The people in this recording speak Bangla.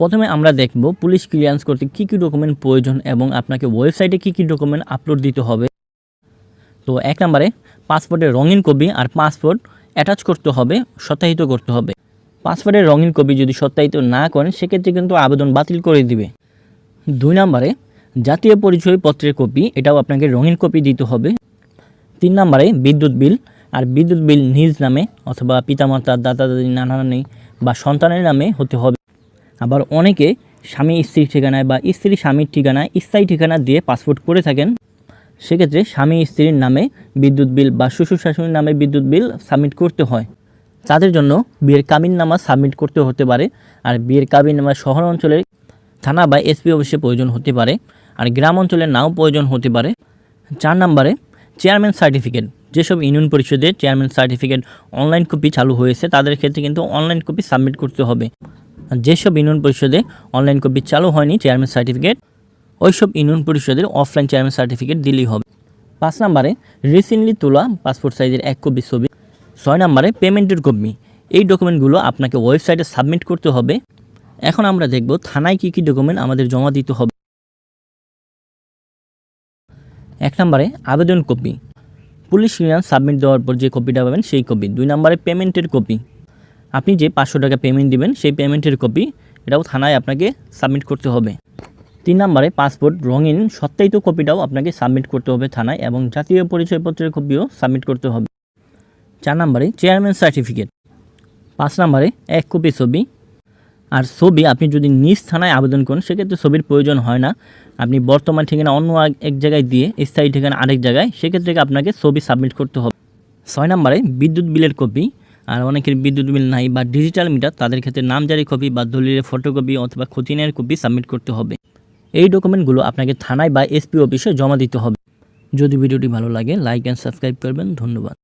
প্রথমে আমরা দেখব পুলিশ ক্লিয়ারেন্স করতে কী কী ডকুমেন্ট প্রয়োজন এবং আপনাকে ওয়েবসাইটে কী কী ডকুমেন্ট আপলোড দিতে হবে। তো 1 নম্বরে পাসপোর্টের রঙিন কপি আর পাসপোর্ট অ্যাটাচ করতে হবে, সত্যায়িত করতে হবে। পাসপোর্টের রঙিন কপি যদি সত্যায়িত না করেন সেক্ষেত্রে কিন্তু আবেদন বাতিল করে দিবে। 2 নম্বরে জাতীয় পরিচয়পত্রের কপি, এটাও আপনাকে রঙিন কপি দিতে হবে। 3 নম্বরে বিদ্যুৎ বিল, আর বিদ্যুৎ বিল নিজ নামে অথবা পিতামাতা, দাদা দাদি, নানা নানি বা সন্তানের নামে হতে হবে। আবার অনেকে স্বামী স্ত্রীর ঠিকানায় বা স্ত্রী স্বামীর ঠিকানায় স্থায়ী ঠিকানা দিয়ে পাসপোর্ট করে থাকেন। সেক্ষেত্রে স্বামী স্ত্রীর নামে বিদ্যুৎ বিল বা শ্বশুর শাশুড়ির নামে বিদ্যুৎ বিল সাবমিট করতে হয়। তাদের জন্য বিয়ের কাবিননামা সাবমিট করতে হতে পারে। আর বিয়ের কাবিননামা শহর অঞ্চলের থানা বা এসপি অফিসে প্রয়োজন হতে পারে, আর গ্রাম অঞ্চলে নাও প্রয়োজন হতে পারে। 4 নম্বরে চেয়ারম্যান সার্টিফিকেট, যেসব ইউনিয়ন পরিষদের চেয়ারম্যান সার্টিফিকেট অনলাইন কপি চালু হয়েছে তাদের ক্ষেত্রে কিন্তু অনলাইন কপি সাবমিট করতে হবে। যেসব ইউনিয়ন পরিষদে অনলাইন কপি চালু হয়নি চেয়ারম্যান সার্টিফিকেট, ওইসব ইউনিয়ন পরিষদের অফলাইন চেয়ারম্যান সার্টিফিকেট দিলেই হবে। 5 নম্বরে রিসেন্টলি তোলা পাসপোর্ট সাইজের 1 কপি ছবি। 6 নম্বরে পেমেন্টের কপি। এই ডকুমেন্টগুলো আপনাকে ওয়েবসাইটে সাবমিট করতে হবে। এখন আমরা দেখব থানায় কী কী ডকুমেন্ট আমাদের জমা দিতে হবে। 1 নম্বরে আবেদন কপি, পুলিশ ক্লিয়ারেন্স সাবমিট দেওয়ার পর যে কপিটা পাবেন সেই কপি। 2 নম্বরে পেমেন্টের কপি, আপনি যে 500 টাকা পেমেন্ট দিবেন সেই পেমেন্টের কপি, এটাও থানায় আপনাকে সাবমিট করতে হবে। 3 নম্বরে পাসপোর্ট রঙিন সত্যায়িত কপিটাও আপনাকে সাবমিট করতে হবে থানায়, এবং জাতীয় পরিচয়পত্রের কপিও সাবমিট করতে হবে। 4 নম্বরে চেয়ারম্যান সার্টিফিকেট। 5 নম্বরে 1 কপি ছবি। আর ছবি আপনি যদি নিজ থানায় আবেদন করেন সেক্ষেত্রে ছবির প্রয়োজন হয় না। আপনি বর্তমান ঠিকানা অন্য এক জায়গায় দিয়ে স্থায়ী ঠিকানা আরেক জায়গায়, সেক্ষেত্রে আপনাকে ছবি সাবমিট করতে হবে। 6 নম্বরে বিদ্যুৎ বিলের কপি। আর অনেকের বিদ্যুৎ বিল নাই বা ডিজিটাল মিটার, তাদের ক্ষেত্রে নামজারি কপি বা দলিলের ফটোকপি অথবা খতিয়ানের কপি সাবমিট করতে হবে। এই ডকুমেন্টগুলো আপনাকে থানায় বা এসপি অফিসে জমা দিতে হবে। যদি ভিডিওটি ভালো লাগে লাইক অ্যান্ড সাবস্ক্রাইব করবেন। ধন্যবাদ।